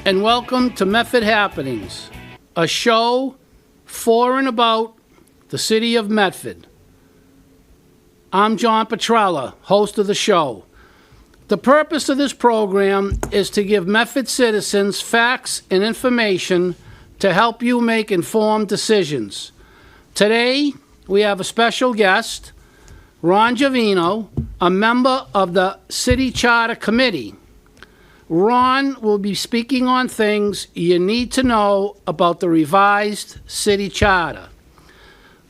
and welcome to Medford Happenings, a show for and about the city of Medford. I'm John Petrella, host of the show. The purpose of this program is to give Medford citizens facts and information to help you make informed decisions. Today, we have a special guest, Ron Giovino, a member of the City Charter Committee. Ron will be speaking on things you need to know about the revised city charter.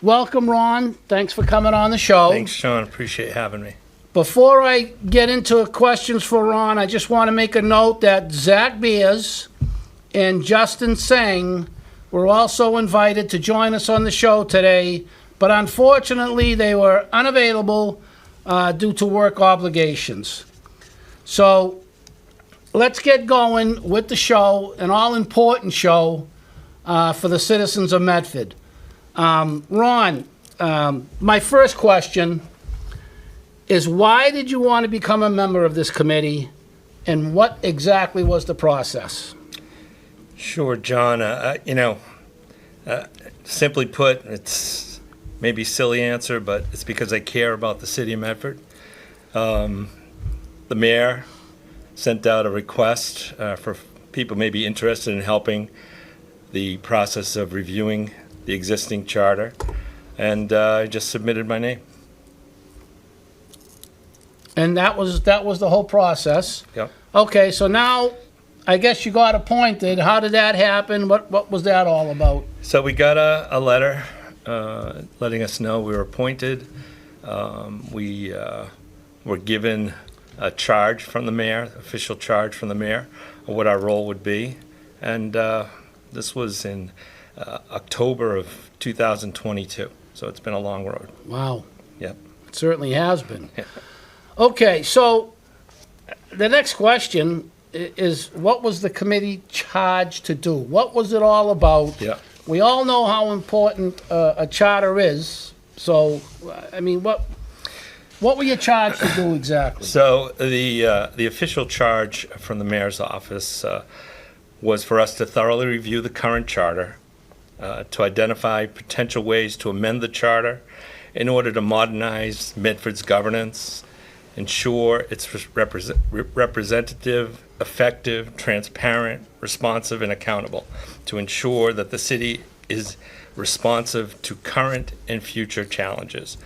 Welcome, Ron. Thanks for coming on the show. Thanks, Sean. Appreciate having me. Before I get into questions for Ron, I just want to make a note that Zach Beers and Justin Singh were also invited to join us on the show today, but unfortunately they were unavailable due to work obligations. So let's get going with the show, an all-important show for the citizens of Medford. Ron, my first question is, why did you want to become a member of this committee, and what exactly was the process? Sure, John. Simply put, it's maybe a silly answer, but it's because I care about the city of Medford. The mayor sent out a request for people maybe interested in helping the process of reviewing the existing charter, and I just submitted my name. And that was the whole process. Yep. Okay, so now I guess you got appointed. How did that happen? What was that all about? So we got a letter letting us know we were appointed. We were given a charge from the mayor, official charge from the mayor, of what our role would be. And this was in October of 2022. So it's been a long road. Wow. Yep. It certainly has been. Okay, so the next question is, what was the committee charged to do? What was it all about? Yeah. We all know how important a charter is. So, I mean, what were you charged to do exactly? So the official charge from the mayor's office was for us to thoroughly review the current charter, to identify potential ways to amend the charter in order to modernize Medford's governance, ensure it's representative, effective, transparent, responsive, and accountable, to ensure that the city is responsive to current and future challenges.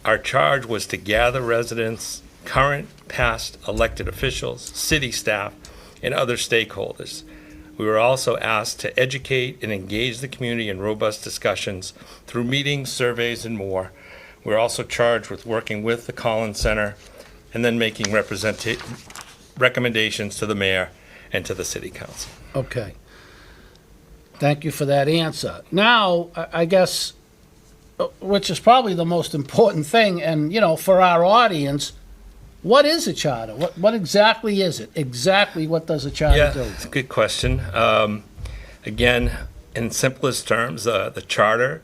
Our charge was to gather residents, current, past elected officials, city staff, and other stakeholders. We were also asked to educate and engage the community in robust discussions through meetings, surveys, and more. We're also charged with working with the Collins Center and then making recommendations to the mayor and to the city council. Okay. Thank you for that answer. Now, I guess, which is probably the most important thing, and, for our audience, what is a charter? What exactly is it? Exactly what does a charter do? It's a good question. Again, in simplest terms, the charter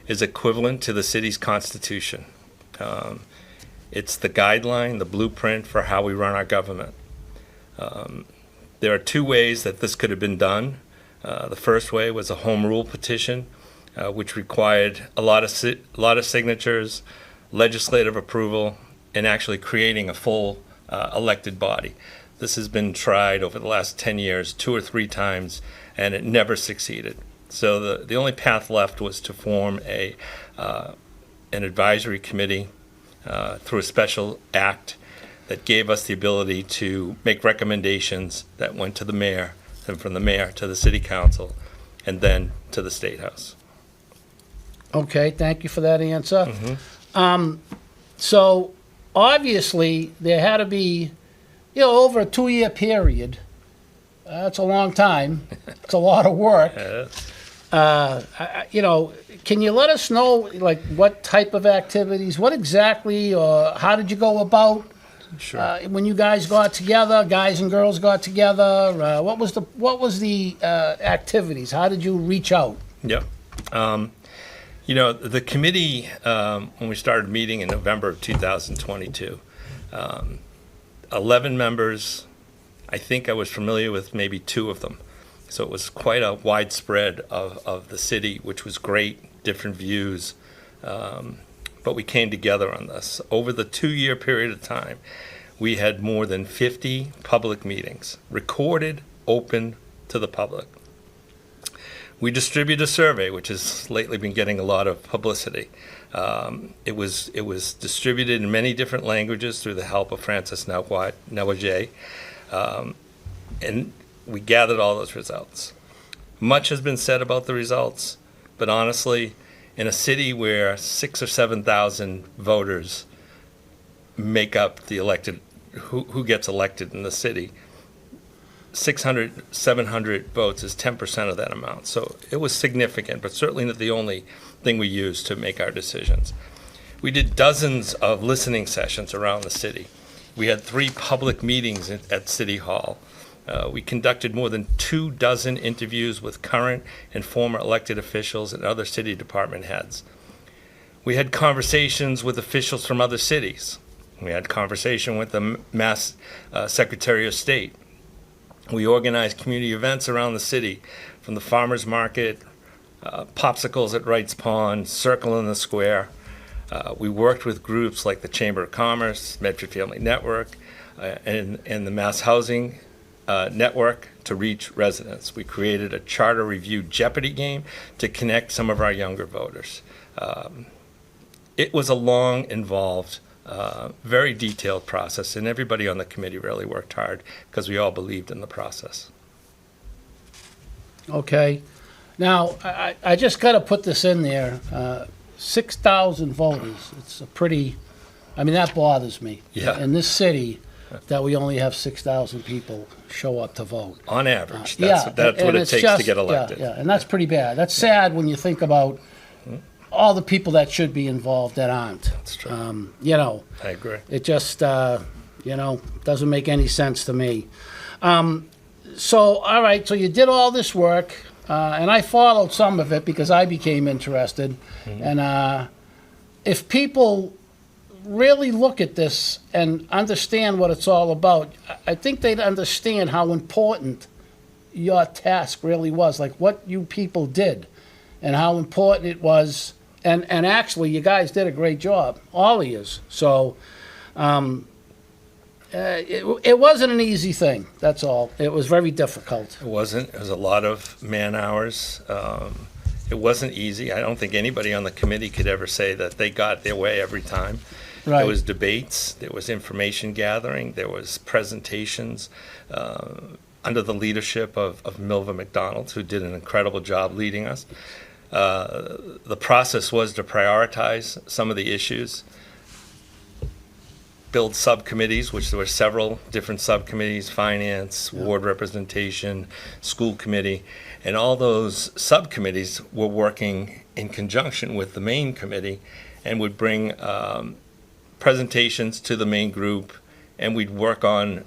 is equivalent to the city's constitution. It's the guideline, the blueprint for how we run our government. There are two ways that this could have been done. The first way was a home rule petition, which required a lot of signatures, legislative approval, and actually creating a full elected body. This has been tried over the last 10 years, 2 or 3 times, and it never succeeded. So the only path left was to form an advisory committee through a special act that gave us the ability to make recommendations that went to the mayor, and from the mayor to the city council, and then to the State House. Okay, thank you for that answer. So obviously there had to be, over a 2-year period. That's a long time. It's a lot of work. Can you let us know, what type of activities, what exactly, or how did you go about? Sure. When you guys got together, guys and girls got together, what was the activities? How did you reach out? Yep. The committee, when we started meeting in November of 2022, 11 members I think I was familiar with maybe 2 of them. So it was quite a widespread of the city, which was great, different views. But we came together on this. Over the 2-year period of time, we had more than 50 public meetings, recorded, open to the public. We distributed a survey, which has lately been getting a lot of publicity. It was distributed in many different languages through the help of Francis Nawajay, and we gathered all those results. Much has been said about the results, but honestly, in a city where 6,000 or 7,000 voters make up the elected, who gets elected in the city, 600, 700 votes is 10% of that amount. So it was significant, but certainly not the only thing we used to make our decisions. We did dozens of listening sessions around the city. We had 3 public meetings at City Hall. We conducted more than 24 interviews with current and former elected officials and other city department heads. We had conversations with officials from other cities. We had conversation with the Mass Secretary of State. We organized community events around the city, from the farmers market, popsicles at Wright's Pond, Circle in the Square. We worked with groups like the Chamber of Commerce, Medford Family Network, and the Mass Housing Network to reach residents. We created a charter review Jeopardy game to connect some of our younger voters. It was a long, involved, very detailed process, and everybody on the committee really worked hard because we all believed in the process. Okay. Now, I just got to put this in there. 6,000 voters. It's a pretty, I mean, that bothers me. Yeah. In this city, that we only have 6,000 people show up to vote. On average, Yeah, that's what and it it's takes just- to get elected. Yeah, and that's pretty bad. That's sad when you think about all the people that should be involved that aren't. That's true. You know, I agree. it just, doesn't make any sense to me. So, all right, so you did all this work, and I followed some of it because I became interested. And if people really look at this and understand what it's all about, I think they'd understand how important your task really was, like what you people did and how important it was. And actually, you guys did a great job, all of yous. So it wasn't an easy thing, that's all. It was very difficult. It wasn't. It was a lot of man hours. It wasn't easy. I don't think anybody on the committee could ever say that they got their way every time. Right. There was debates, there was information gathering, there was presentations under the leadership of Milva McDonald, who did an incredible job leading us. The process was to prioritize some of the issues, build subcommittees, which there were several different subcommittees: finance, ward representation, school committee, and all those subcommittees were working in conjunction with the main committee and would bring presentations to the main group, and we'd work on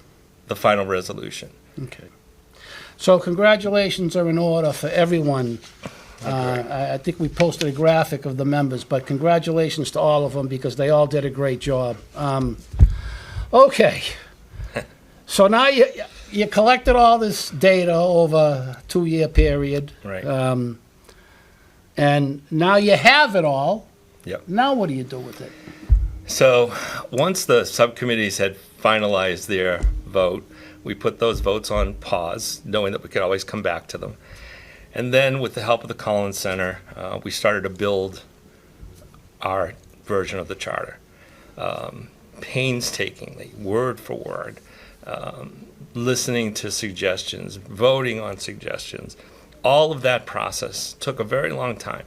the final resolution. Okay. So congratulations are in order for everyone. I think we posted a graphic of the members, but congratulations to all of them because they all did a great job. Okay. So now you collected all this data over a 2-year period. Right. And now you have it all. Yep. Now what do you do with it? So once the subcommittees had finalized their vote, we put those votes on pause, knowing that we could always come back to them. And then with the help of the Collins Center, we started to build our version of the charter. Painstakingly, word for word, listening to suggestions, voting on suggestions. All of that process took a very long time.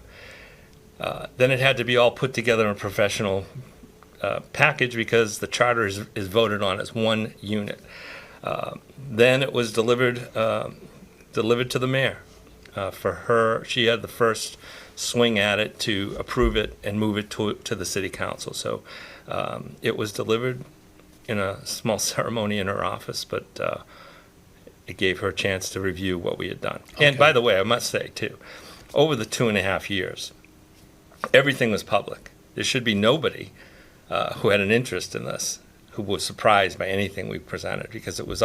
Then it had to be all put together in a professional package because the charter is voted on as one unit. Then it was delivered to the mayor. For her, she had the first swing at it to approve it and move it to the city council. So it was delivered in a small ceremony in her office, but it gave her a chance to review what we had done. Okay. And by the way, I must say, too, over the 2.5 years, everything was public. There should be nobody who had an interest in this who was surprised by anything we presented because it was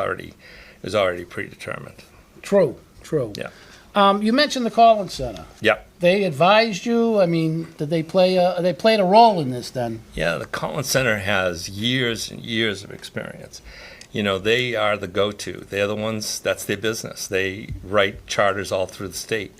is already predetermined. True, true. Yeah. You mentioned the Collins Center. Yeah. They advised you? I mean, did they they played a role in this then? Yeah, the Collins Center has years and years of experience. You know, they are the go-to. They're the ones, that's their business. They write charters all through the state.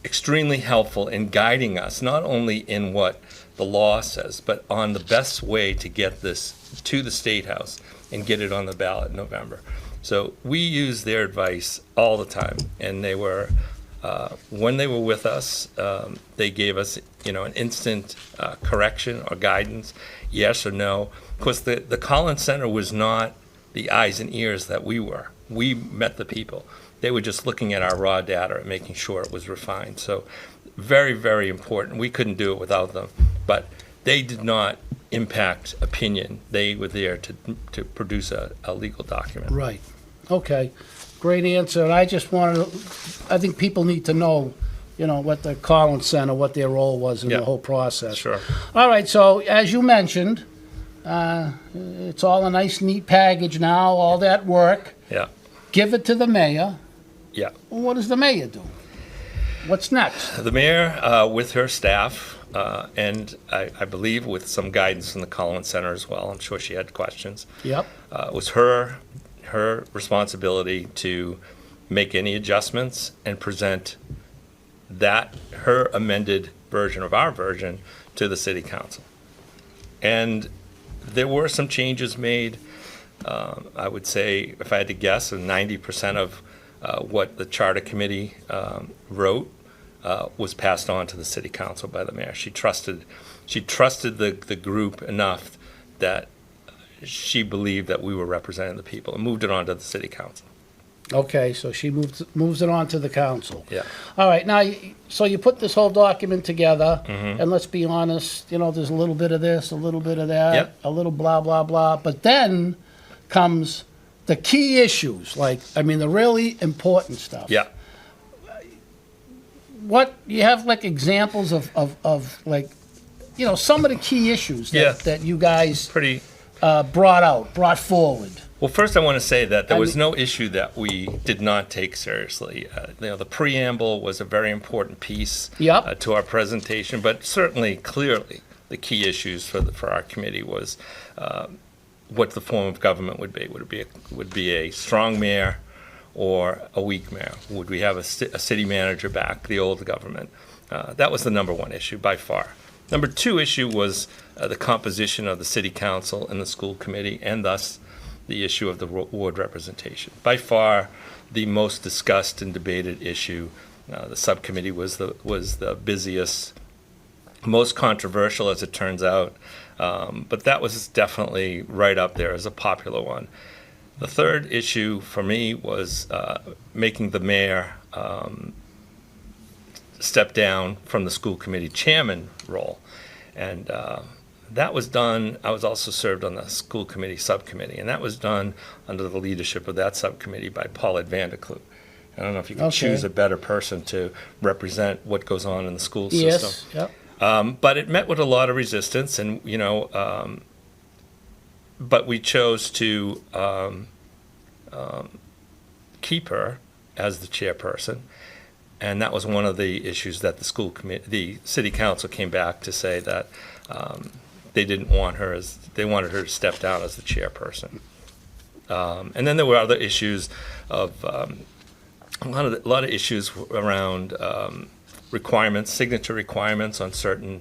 Extremely helpful in guiding us, not only in what the law says, but on the best way to get this to the State House and get it on the ballot in November. So we use their advice all the time, and they were, when they were with us, they gave us, an instant correction or guidance, yes or no. Of course, the Collins Center was not the eyes and ears that we were. We met the people. They were just looking at our raw data and making sure it was refined. So very, very important. We couldn't do it without them. But they did not impact opinion. They were there to produce a legal document. Right. Okay. Great answer. And I think people need to know, what the Collins Center, what their role was in the whole process. Sure. All right. So as you mentioned, it's all a nice, neat package now, all that work. Yeah. Give it to the mayor. Yeah. Well, what does the mayor do? What's next? The mayor, with her staff, and I believe with some guidance from the Collins Center as well, I'm sure she had questions. Yep. It was her responsibility to make any adjustments and present her amended version of our version to the city council. And there were some changes made. I would say, if I had to guess, 90% of what the charter committee wrote was passed on to the city council by the mayor. She trusted the group enough that she believed that we were representing the people and moved it on to the city council. Okay, so she moves it on to the council. Yeah. All right, now, so you put this whole document together, and let's be honest, there's a little bit of this, a little bit of that, Yep. a little blah, blah, blah, but then comes the key issues, the really important stuff. Yeah. What, you have examples of some of the key issues that you guys brought forward? Well, first I want to say that there was no issue that we did not take seriously. The preamble was a very important piece to our presentation, but certainly, clearly, the key issues for our committee was what the form of government would be. Would be a strong mayor or a weak mayor? Would we have a city manager back, the old government? That was the number one issue by far. Number two issue was the composition of the city council and the school committee, and thus the issue of the ward representation. By far, the most discussed and debated issue. The subcommittee was the busiest, most controversial, as it turns out, but that was definitely right up there as a popular one. The third issue for me was making the mayor step down from the school committee chairman role, and that was done. I was also served on the school committee subcommittee, and that was done under the leadership of that subcommittee by Paulette Vanderkloot. I don't know if you can choose a better person to represent what goes on in the school system. Yes. Yep. But it met with a lot of resistance, and but we chose to keep her as the chairperson, and that was one of the issues that the city council came back to say that they didn't want her they wanted her to step down as the chairperson. And then there were other issues of a lot of issues around signature requirements on certain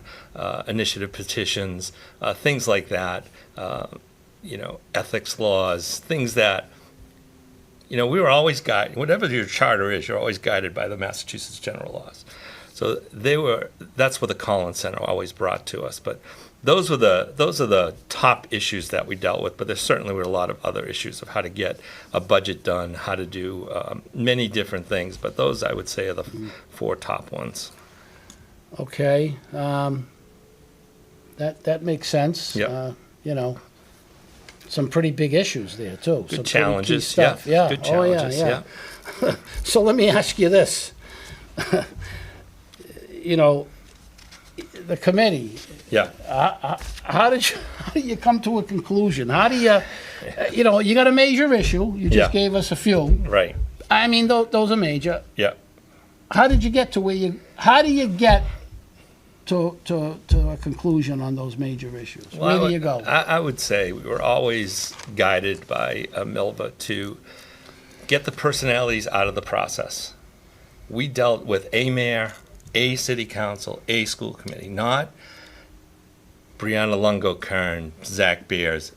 initiative petitions, things like that. Ethics laws, things that, we were always guided. Whatever your charter is, you're always guided by the Massachusetts general laws. So that's what the Collins Center always brought to us. But those are the top issues that we dealt with. But there certainly were a lot of other issues of how to get a budget done, how to do many different things. But those, I would say, are the four top ones. Okay, that makes sense. Yeah. Some pretty big issues there too. Good some challenges, stuff. Yeah. Good challenges, yeah. So let me ask you this. the committee, Yeah. how do you come to a conclusion? How do you, you got a major issue. You just Yeah. gave us a few. Right. I mean, those are major. Yeah. How did you get to how do you get to a conclusion on those major issues? Where do you go? I would say we were always guided by Milva to get the personalities out of the process. We dealt with a mayor, a city council, a school committee, not Brianna Lungo-Kern, Zach Beers.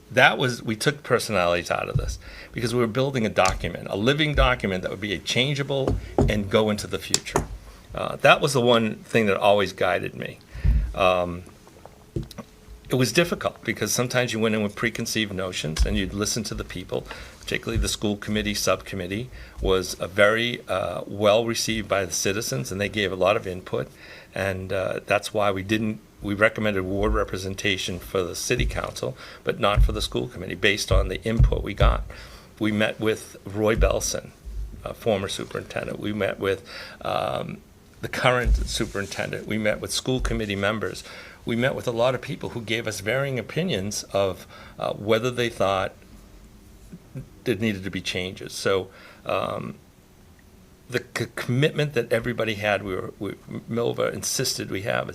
We took personalities out of this because we were building a document, a living document that would be changeable and go into the future. That was the one thing that always guided me. It was difficult because sometimes you went in with preconceived notions and you'd listen to the people, particularly the school committee subcommittee was very well received by the citizens, and they gave a lot of input, and that's why we recommended ward representation for the city council, but not for the school committee, based on the input we got. We met with Roy Belson, former superintendent. We met with the current superintendent. We met with school committee members. We met with a lot of people who gave us varying opinions of whether they thought there needed to be changes. So the commitment that everybody had, Milva insisted we have,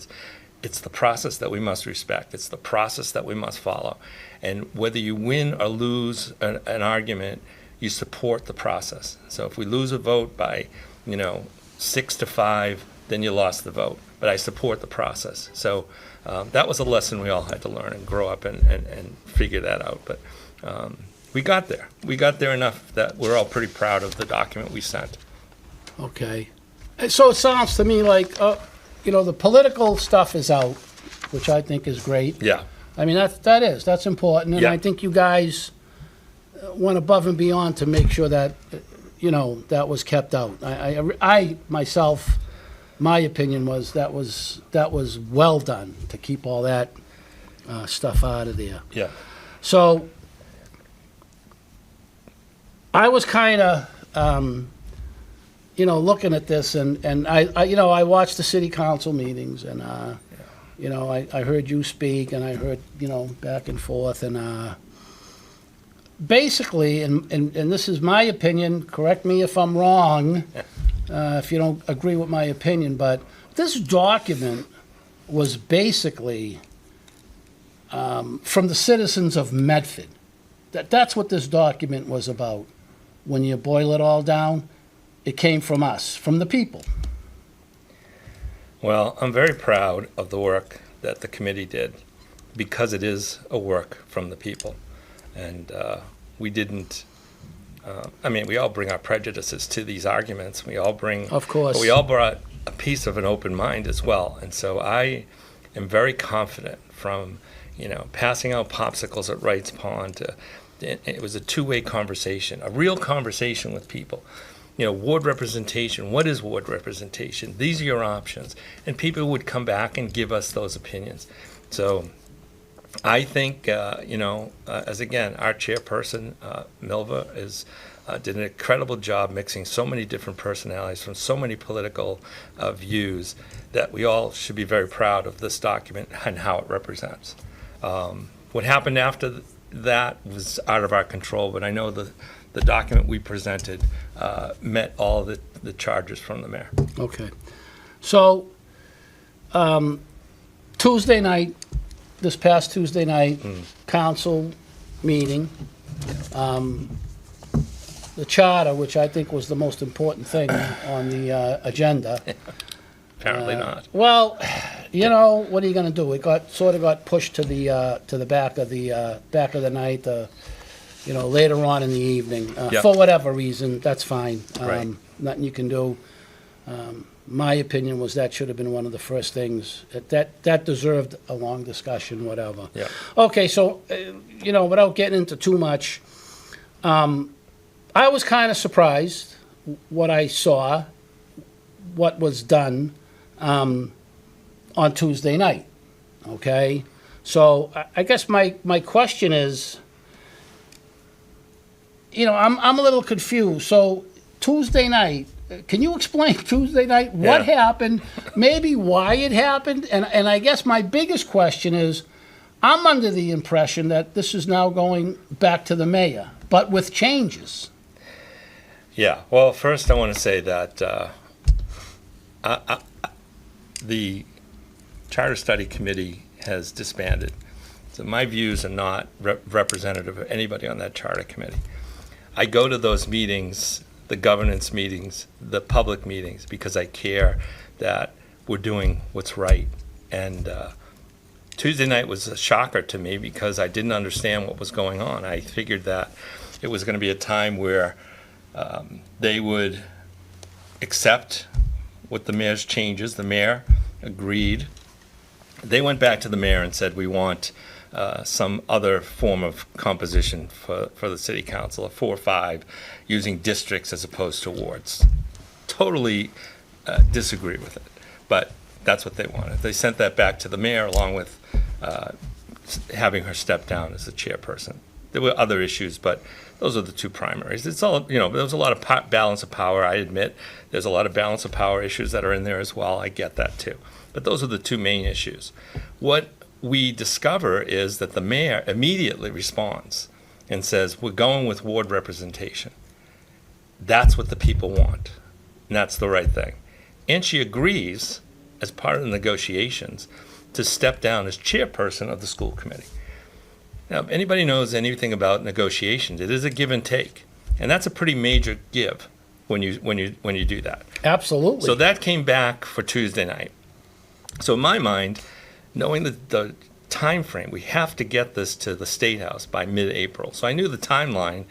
it's the process that we must respect. It's the process that we must follow. And whether you win or lose an argument, you support the process. So if we lose a vote by, 6-5, then you lost the vote. But I support the process. So that was a lesson we all had to learn and grow up and figure that out. But we got there. We got there enough that we're all pretty proud of the document we sent. Okay. So it sounds to me like, the political stuff is out, which I think is great. Yeah. I mean, that's important. And Yeah. I think you guys went above and beyond to make sure that, that was kept out. I myself, my opinion was that was well done to keep all that stuff out of there. Yeah. So I was kind of, looking at this, and I watched the city council meetings, and I heard you speak, and I heard back and forth, and basically, and this is my opinion. Correct me if I'm wrong, if you don't agree with my opinion, but this document was basically from the citizens of Medford. That's what this document was about. When you boil it all down, it came from us, from the people. Well, I'm very proud of the work that the committee did because it is a work from the people. And we didn't, we all bring our prejudices to these arguments. We all bring, of course, but we all brought a piece of an open mind as well. And so I am very confident from, passing out popsicles at Wright's Pond to, it was a two-way conversation, a real conversation with people. Ward representation, what is ward representation? These are your options. And people would come back and give us those opinions. So I think, as again, our chairperson, Milva, did an incredible job mixing so many different personalities from so many political views that we all should be very proud of this document and how it represents. What happened after that was out of our control, but I know the document we presented met all the charges from the mayor. Okay. So Tuesday night, this past Tuesday night, council meeting, the charter, which I think was the most important thing on the agenda. Apparently not. Well, what are you going to do? It got pushed to the back of the night, later on in the evening, Yep. for whatever reason. That's fine. Right. Nothing you can do. My opinion was that should have been one of the first things that deserved a long discussion, whatever. Yeah. Okay, so without getting into too much, I was kind of surprised what I saw, what was done on Tuesday night. Okay, so I guess my question is, I'm a little confused. So Tuesday night, can you explain Tuesday night what happened, maybe why it happened? And I guess my biggest question is, I'm under the impression that this is now going back to the mayor, but with changes. Yeah, well, first I want to say that the Charter Study Committee has disbanded. So my views are not representative of anybody on that Charter Committee. I go to those meetings, the governance meetings, the public meetings, because I care that we're doing what's right. And Tuesday night was a shocker to me because I didn't understand what was going on. I figured that it was going to be a time where they would accept what the mayor's changes. The mayor agreed. They went back to the mayor and said, we want some other form of composition for the city council, a 4-5, using districts as opposed to wards. Totally disagree with it, but that's what they wanted. They sent that back to the mayor along with having her step down as the chairperson. There were other issues, but those are the two primaries. It's all, there was a lot of balance of power, I admit. There's a lot of balance of power issues that are in there as well. I get that too. But those are the two main issues. What we discover is that the mayor immediately responds and says, we're going with ward representation. That's what the people want, and that's the right thing. And she agrees, as part of the negotiations, to step down as chairperson of the school committee. Now, if anybody knows anything about negotiations, it is a give and take, and that's a pretty major give when you do that. Absolutely. So that came back for Tuesday night. So in my mind, knowing the time frame, we have to get this to the State House by mid-April. So I knew the timeline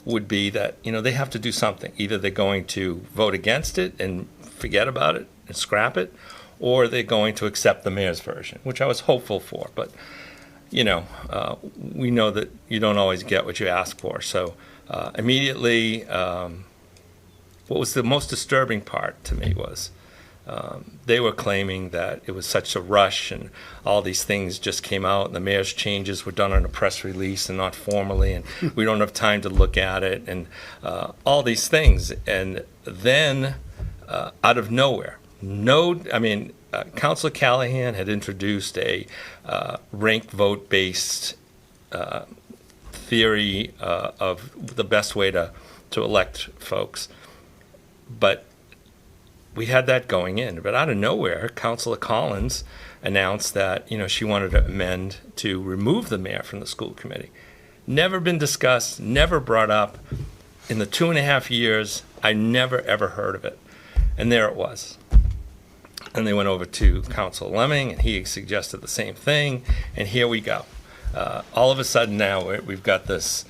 would be that they have to do something. Either they're going to vote against it and forget about it and scrap it, or they're going to accept the mayor's version, which I was hopeful for. But we know that you don't always get what you ask for. So immediately, what was the most disturbing part to me was they were claiming that it was such a rush and all these things just came out and the mayor's changes were done on a press release and not formally, and we don't have time to look at it, and all these things. And then out of nowhere, Councilor Callahan had introduced a ranked vote-based theory of the best way to elect folks. But we had that going in. But out of nowhere, Councilor Collins announced that she wanted to amend to remove the mayor from the school committee. Never been discussed, never brought up. In the 2.5 years, I never, ever heard of it. And there it was. And they went over to Councilor Lemming, and he suggested the same thing, and here we go. All of a sudden now we've got this,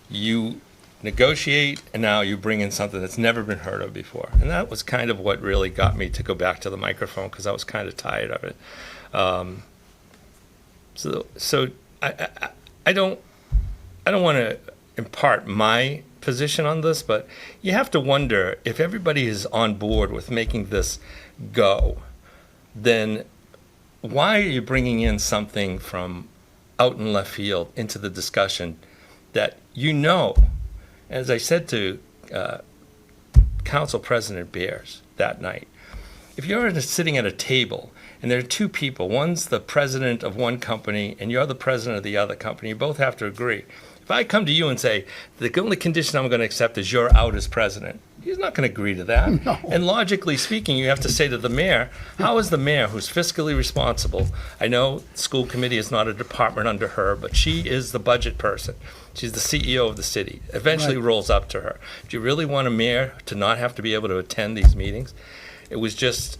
you negotiate, and now you bring in something that's never been heard of before. And that was kind of what really got me to go back to the microphone, because I was kind of tired of it. So I don't want to impart my position on this, but you have to wonder if everybody is on board with making this go, then why are you bringing in something from out in left field into the discussion that as I said to Council President Beers that night, if you're sitting at a table and there are two people, one's the president of one company and you're the president of the other company, you both have to agree. If I come to you and say, the only condition I'm going to accept is you're out as president, he's not going to agree to that. No. And logically speaking, you have to say to the mayor, how is the mayor, who's fiscally responsible, I know the school committee is not a department under her, but she is the budget person. She's the CEO of the city. Eventually rolls up to her. Do you really want a mayor to not have to be able to attend these meetings? It was just,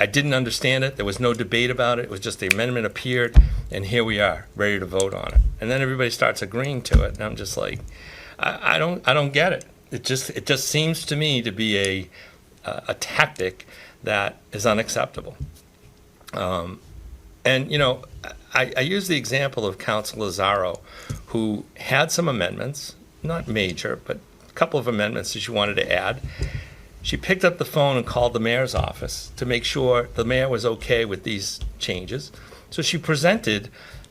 I didn't understand it. There was no debate about it. It was just the amendment appeared, and here we are, ready to vote on it. And then everybody starts agreeing to it, and I'm just like, I don't get it. It just seems to me to be a tactic that is unacceptable. And I use the example of Councilor Lazzaro, who had some amendments, not major, but a couple of amendments that she wanted to add. She picked up the phone and called the mayor's office to make sure the mayor was okay with these changes. So she presented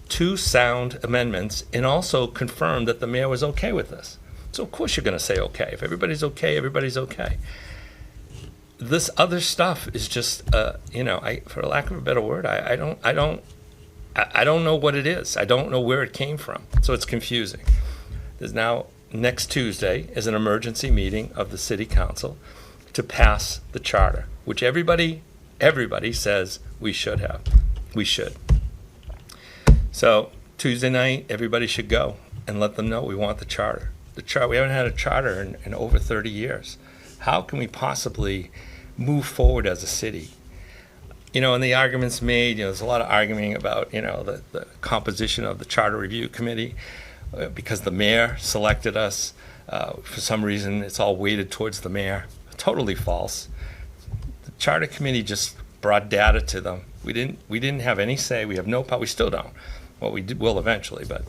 2 sound amendments and also confirmed that the mayor was okay with this. So of course you're going to say okay. If everybody's okay, everybody's okay. this other stuff is just, for lack of a better word, I don't know what it is. I don't know where it came from. So it's confusing. There's now, next Tuesday is an emergency meeting of the city council to pass the charter, which everybody says we should have. We should. So Tuesday night, everybody should go and let them know we want the charter. We haven't had a charter in over 30 years. How can we possibly move forward as a city? And the arguments made, there's a lot of arguing about, the composition of the Charter Review Committee because the mayor selected us. For some reason, it's all weighted towards the mayor. Totally false. The Charter Committee just brought data to them. We didn't have any say. We have no power. We still don't. Well, will eventually, but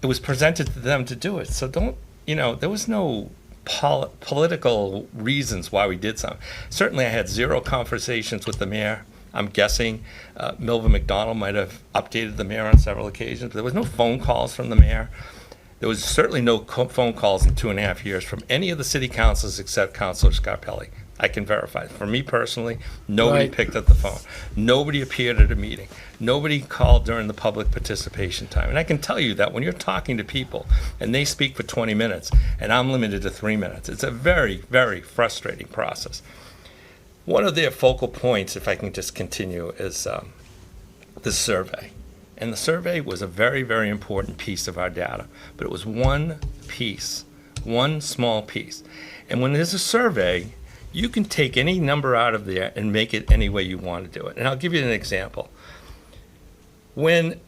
it was presented to them to do it. So there was no political reasons why we did something. Certainly, I had zero conversations with the mayor. I'm guessing Milva McDonald might have updated the mayor on several occasions, but there was no phone calls from the mayor. There was certainly no phone calls in 2.5 years from any of the city councils except Councilor Scarpelli. I can verify. For me personally, nobody picked up the phone. Nobody appeared at a meeting. Nobody called during the public participation time. And I can tell you that when you're talking to people and they speak for 20 minutes and I'm limited to 3 minutes, it's a very, very frustrating process. One of their focal points, if I can just continue, is the survey. And the survey was a very, very important piece of our data. But it was one piece, one small piece. And when there's a survey, you can take any number out of there and make it any way you want to do it. And I'll give you an example. When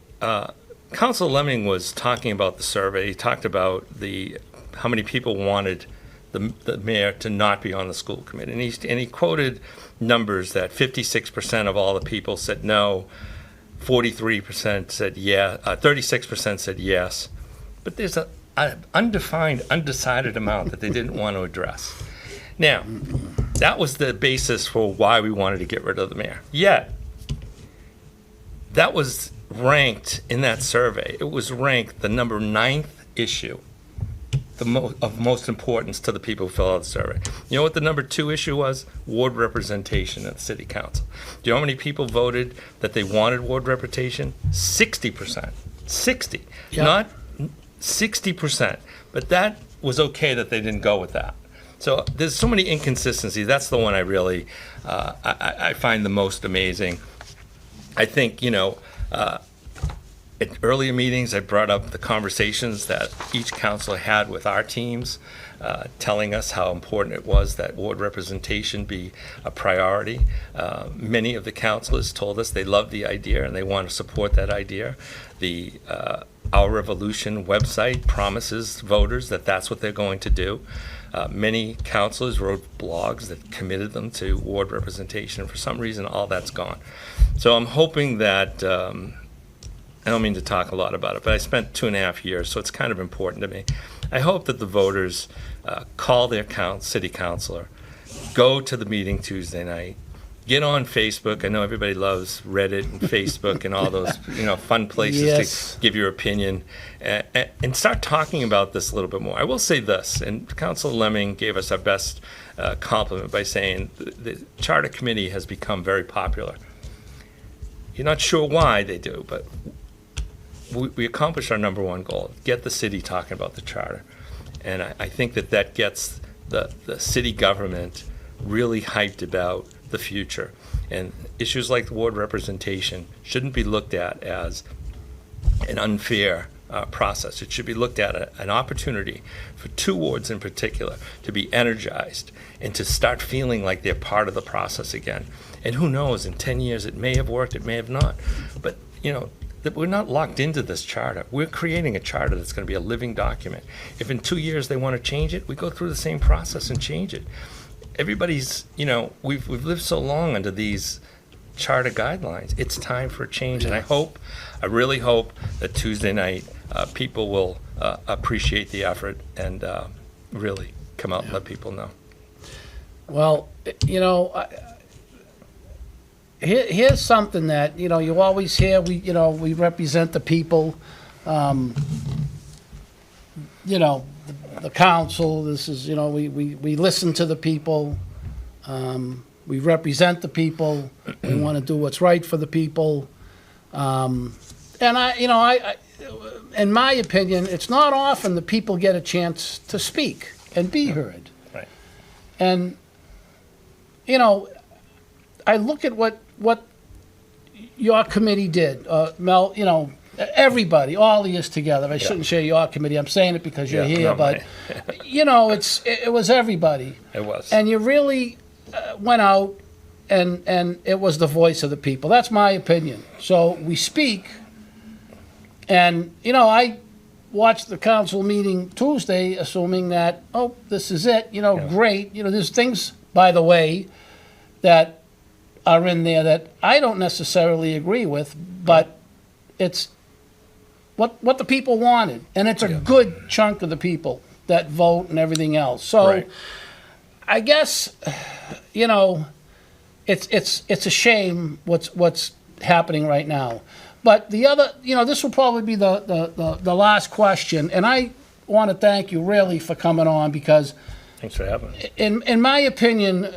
Councilor Lemming was talking about the survey, he talked about how many people wanted the mayor to not be on the school committee. And he quoted numbers that 56% of all the people said no, 43% said yeah, 36% said yes. But there's an undefined, undecided amount that they didn't want to address. Now, that was the basis for why we wanted to get rid of the mayor. Yet, that was ranked in that survey. It was ranked the number 9th issue of most importance to the people who fill out the survey. You know what the number 2 issue was? Ward representation at the city council. Do you know how many people voted that they wanted ward representation? 60%. 60. Yep. Not 60%. But that was okay that they didn't go with that. So there's so many inconsistencies. That's the one I really I find the most amazing. I think, at earlier meetings, I brought up the conversations that each councilor had with our teams, telling us how important it was that ward representation be a priority. Many of the councilors told us they loved the idea and they want to support that idea. The Our Revolution website promises voters that that's what they're going to do. Many councilors wrote blogs that committed them to ward representation, and for some reason, all that's gone. So I'm hoping that, I don't mean to talk a lot about it, but I spent 2.5 years, so it's kind of important to me. I hope that the voters call their city councilor, go to the meeting Tuesday night, get on Facebook. I know everybody loves Reddit and Facebook and all those fun places to give your opinion, and start talking about this a little bit more. I will say this, and Councilor Lemming gave us our best compliment by saying the Charter Committee has become very popular. You're not sure why they do, but we accomplished our number 1 goal, get the city talking about the charter. And I think that gets the city government really hyped about the future. And issues like ward representation shouldn't be looked at as an unfair process. It should be looked at an opportunity for 2 wards in particular to be energized and to start feeling like they're part of the process again. And who knows, in 10 years it may have worked, it may have not. But, that we're not locked into this charter. We're creating a charter that's going to be a living document. If in 2 years they want to change it, we go through the same process and change it. Everybody's, we've lived so long under these charter guidelines. It's time for a change, and I really hope that Tuesday night people will appreciate the effort and really come out and let people know. Well, here's something that you always hear. We represent the people. The council. This is we listen to the people. We represent the people. We want to do what's right for the people. And in my opinion, it's not often the people get a chance to speak and be heard. Right. And, I look at what your committee did, Mel, everybody, all of us together. I shouldn't say your committee. I'm saying it because you're here, but, it was everybody. It was. And you really went out and it was the voice of the people. That's my opinion. So we speak, and, I watched the council meeting Tuesday, assuming that, this is it, great. There's things, by the way, that are in there that I don't necessarily agree with, but it's what the people wanted. And it's a good chunk of the people that vote and everything else. So Right. I guess, it's a shame what's happening right now. But the other, this will probably be the last question, and I want to thank you really for coming on, because Thanks for having me. in my opinion,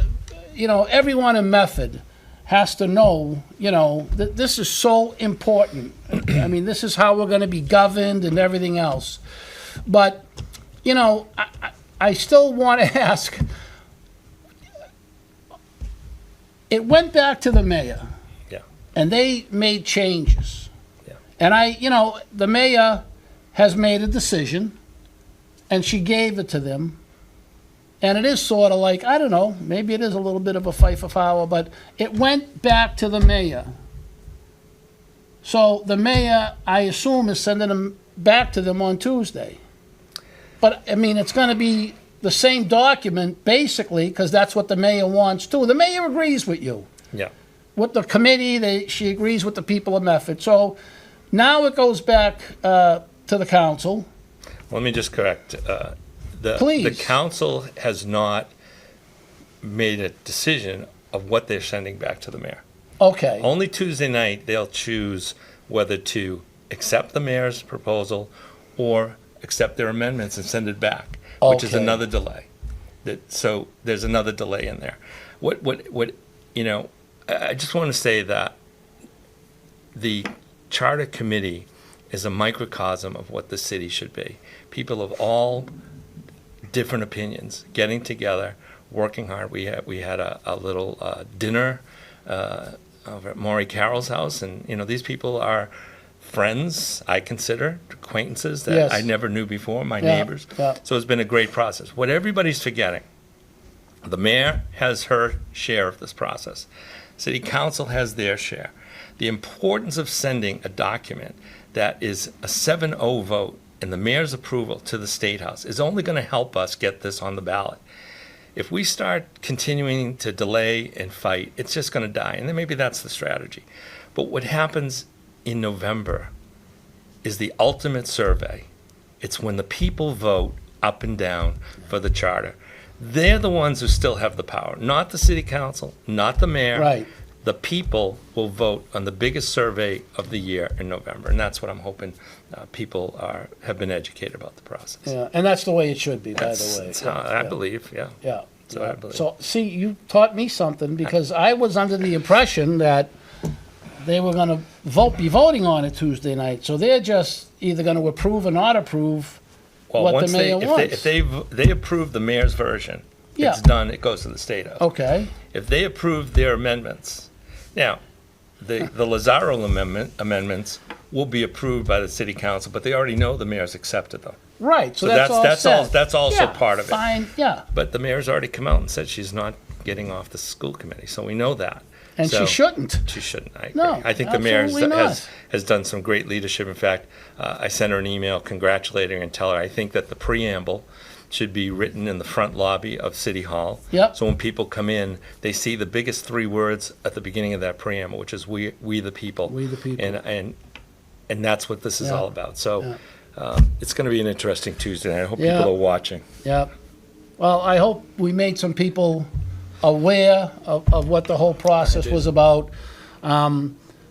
everyone in Medford has to know, that this is so important. I mean, this is how we're going to be governed and everything else. But, I still want to ask, it went back to the mayor. Yeah. And they made changes. Yeah. And the mayor has made a decision, and she gave it to them. And it is sort of like, I don't know, maybe it is a little bit of a fight for power, but it went back to the mayor. So the mayor, I assume, is sending them back to them on Tuesday. But, I mean, it's going to be the same document, basically, because that's what the mayor wants, too. The mayor agrees with you. Yeah. With the committee, she agrees with the people of Medford. So now it goes back to the council. Let me just correct. Please. The council has not made a decision of what they're sending back to the mayor. Okay. Only Tuesday night, they'll choose whether to accept the mayor's proposal or accept their amendments and send it back, which is Okay. another delay. So there's another delay in there. I just want to say that the charter committee is a microcosm of what the city should be. People of all different opinions getting together, working hard. We had a little dinner over at Maury Carroll's house, and these people are friends, I consider, acquaintances that Yes. I never knew before, my Yeah, neighbors. yeah. So it's been a great process. What everybody's forgetting, the mayor has her share of this process. City council has their share. The importance of sending a document that is a 7-0 vote and the mayor's approval to the State House is only going to help us get this on the ballot. If we start continuing to delay and fight, it's just going to die. And then maybe that's the strategy. But what happens in November is the ultimate survey. It's when the people vote up and down for the charter. They're the ones who still have the power, not the city council, not the mayor. Right. The people will vote on the biggest survey of the year in November, and that's what I'm hoping people have been educated about the process. Yeah, and that's the way it should be, by That's, the way. that's how I believe, yeah. Yeah. So I believe. So, see, you taught me something, because I was under the impression that they were going to be voting on it Tuesday night. So they're just either going to approve or not approve Well, what the once mayor wants. if they approve the mayor's version, Yeah. it's done. It goes to the State House. Okay. If they approve their amendments, now the Lazaro amendments will be approved by the city council, but they already know the mayor's accepted them. Right. So, So that's all set. that's also Yeah, part of it. Fine. Yeah. But the mayor's already come out and said she's not getting off the school committee, so we know that. And So- she shouldn't. She shouldn't. I agree. No, I think the mayor absolutely has done some great leadership. In fact, I sent her an email congratulating her and tell her I think that the preamble should be written in the front lobby of City Hall. Yep. So when people come in, they see the biggest 3 words at the beginning of that preamble, which is "We the people." We the people. And that's what this is Yeah. all about. So Yeah. it's going to be an interesting Tuesday. I hope Yeah. people are watching. Yeah. Well, I hope we made some people aware of what the whole process was about.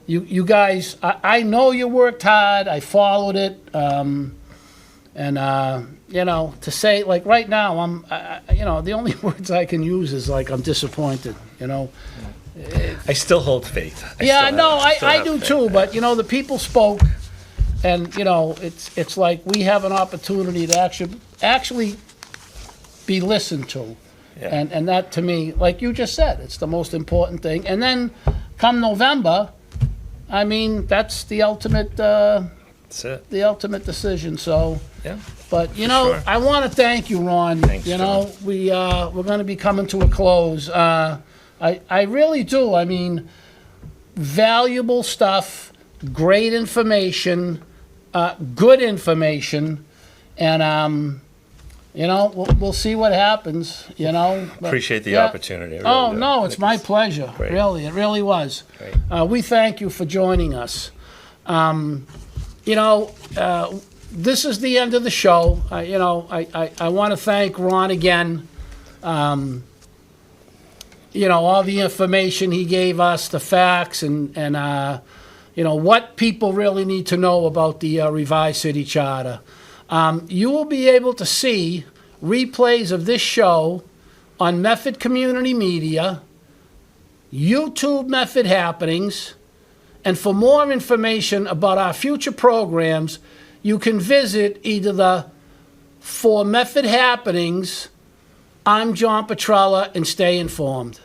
You guys, I know you worked hard. I followed it. And, to say, like, right now, the only words I can use is, like, I'm disappointed, I still hold faith. I do too, but, the people spoke, and, it's like we have an opportunity to actually be listened to. Yeah. And that, to me, like you just said, it's the most important thing. And then, come November, I mean, that's the ultimate, That's it. the ultimate decision, so. Yeah. But, sure. I want to thank you, Ron. Thanks, John. We're going to be coming to a close. I really do. I mean, valuable stuff, great information, good information, and, we'll see what happens, But, Appreciate the yeah. opportunity. I really do. No, it's Think my pleasure. great. Really, it really was. Great. We thank you for joining us. This is the end of the show. I want to thank Ron again. All the information he gave us, the facts, and what people really need to know about the revised city charter. You will be able to see replays of this show on Medford Community Media, YouTube Medford Happenings, and for more information about our future programs, you can visit either For Medford Happenings, I'm John Petrella, and stay informed.